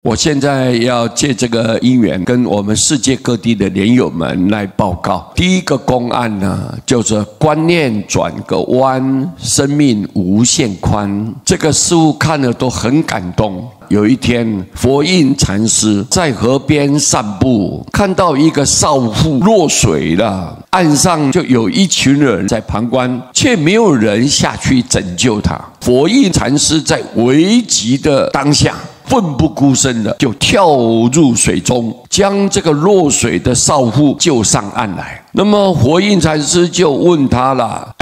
我现在要借这个因缘，跟我们世界各地的莲友们来报告。第一个公案呢，就是观念转个弯，生命无限宽。这个师父看了都很感动。有一天，佛印禅师在河边散步，看到一个少妇落水了，岸上就有一群人在旁观，却没有人下去拯救她。佛印禅师在危急的当下，奋不顾身的就跳入水中，将这个落水的少妇救上岸来。那么佛印禅师就问他了：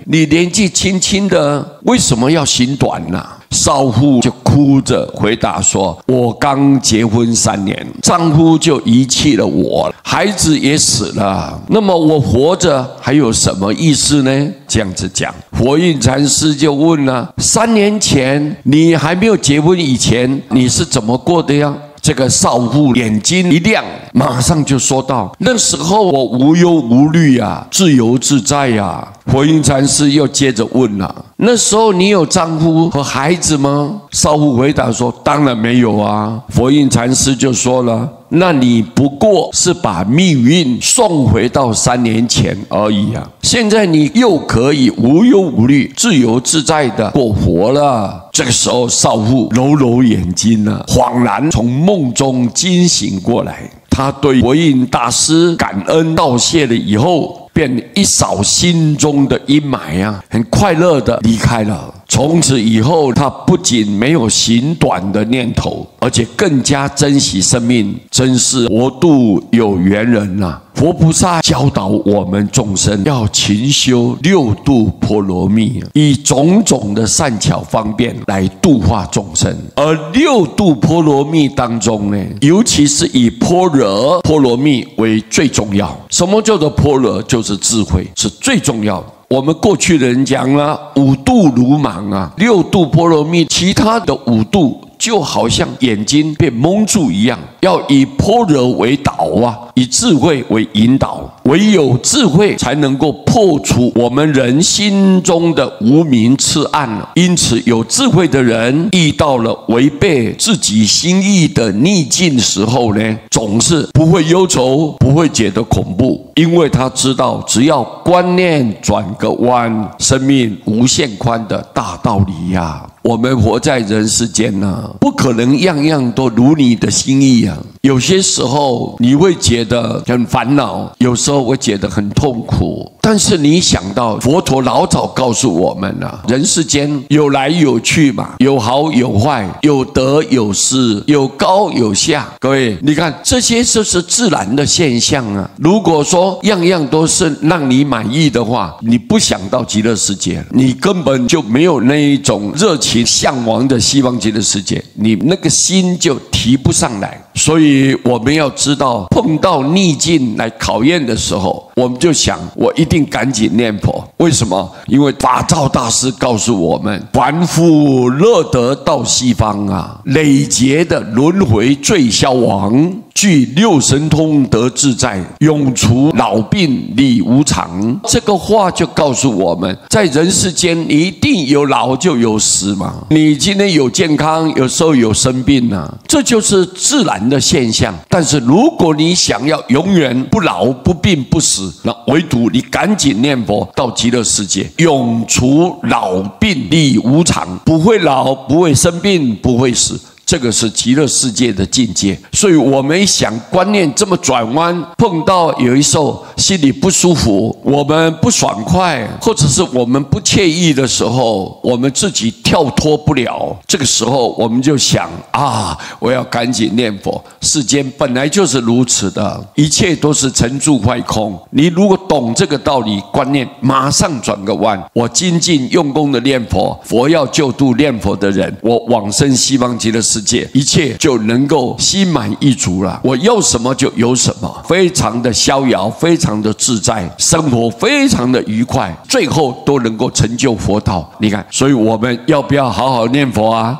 你年纪轻轻的，为什么要行短呢？少妇就哭着回答说：我刚结婚3年，丈夫就遗弃了我，孩子也死了，那么我活着还有什么意思呢？这样子讲，佛印禅师就问了：3年前你还没有结婚以前，你是怎么过的呀？这个少妇眼睛一亮，马上就说道：那时候我无忧无虑啊，自由自在啊。佛印禅师又接着问了：那时候你有丈夫和孩子吗？少妇回答说：当然没有啊。佛印禅师就说了：那你不过是把命运送回到3年前而已啊！现在你又可以无忧无虑、自由自在的过活了。这个时候，少妇揉揉眼睛啊，恍然从梦中惊醒过来。他对佛印大师感恩道谢了以后，便一扫心中的阴霾啊，很快乐的离开了。从此以后，他不仅没有行短的念头，而且更加珍惜生命，真是佛度有缘人啊！佛菩萨教导我们众生要勤修6度波罗蜜，以种种的善巧方便来度化众生。而6度波罗蜜当中呢，尤其是以般若波罗蜜为最重要。什么叫做般若？就是智慧，是最重要的。我们过去的人讲了5度鲁莽啊，6度波罗蜜，其他的5度就好像眼睛被蒙住一样，要以般若为导啊，以智慧为引导。唯有智慧才能够破除我们人心中的无明痴暗。因此，有智慧的人遇到了违背自己心意的逆境时候呢，总是不会忧愁，不会觉得恐怖，因为他知道，只要观念转个弯，生命无限宽的大道理呀。我们活在人世间呢，不可能样样都如你的心意啊。有些时候你会觉得很烦恼，有时候会觉得很痛苦。但是你想到佛陀老早告诉我们了，人世间有来有去嘛，有好有坏，有得有失，有高有下。各位，你看这些就是自然的现象啊。如果说样样都是让你满意的话，你不想到极乐世界，你根本就没有那一种热情向往的西方极乐世界，你那个心就提不上来。所以我们要知道，碰到逆境来考验的时候，我们就想，我一定赶紧念佛。为什么？因为法照大师告诉我们，凡夫乐得到西方啊，累劫的轮回最消亡，具6神通得自在，永除老病理无常。这个话就告诉我们，在人世间一定有老就有死嘛。你今天有健康，有时候有生病啊，这就是自然的现象。但是如果你想要永远不老不病不死，那唯独你赶紧念佛到极乐世界，永除老病理无常，不会老，不会生病，不会死。这个是极乐世界的境界。所以我们想观念这么转弯，碰到有一时候心里不舒服，我们不爽快，或者是我们不惬意的时候，我们自己跳脱不了。这个时候我们就想啊，我要赶紧念佛。世间本来就是如此的，一切都是成住坏空。你如果懂这个道理，观念马上转个弯。我精进用功的念佛，佛要救度念佛的人，我往生西方极乐世界，一切就能够心满意足了。我要什么就有什么，非常的逍遥，非常的自在，生活非常的愉快，最后都能够成就佛道。你看，所以我们要不要好好念佛啊？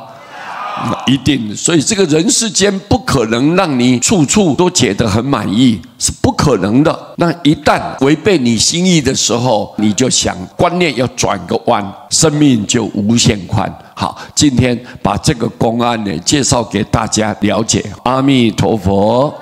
一定。所以这个人世间不可能让你处处都觉得很满意，是不可能的。那一旦违背你心意的时候，你就想观念要转个弯，生命就无限宽。好，今天把这个公案呢介绍给大家了解。阿弥陀佛。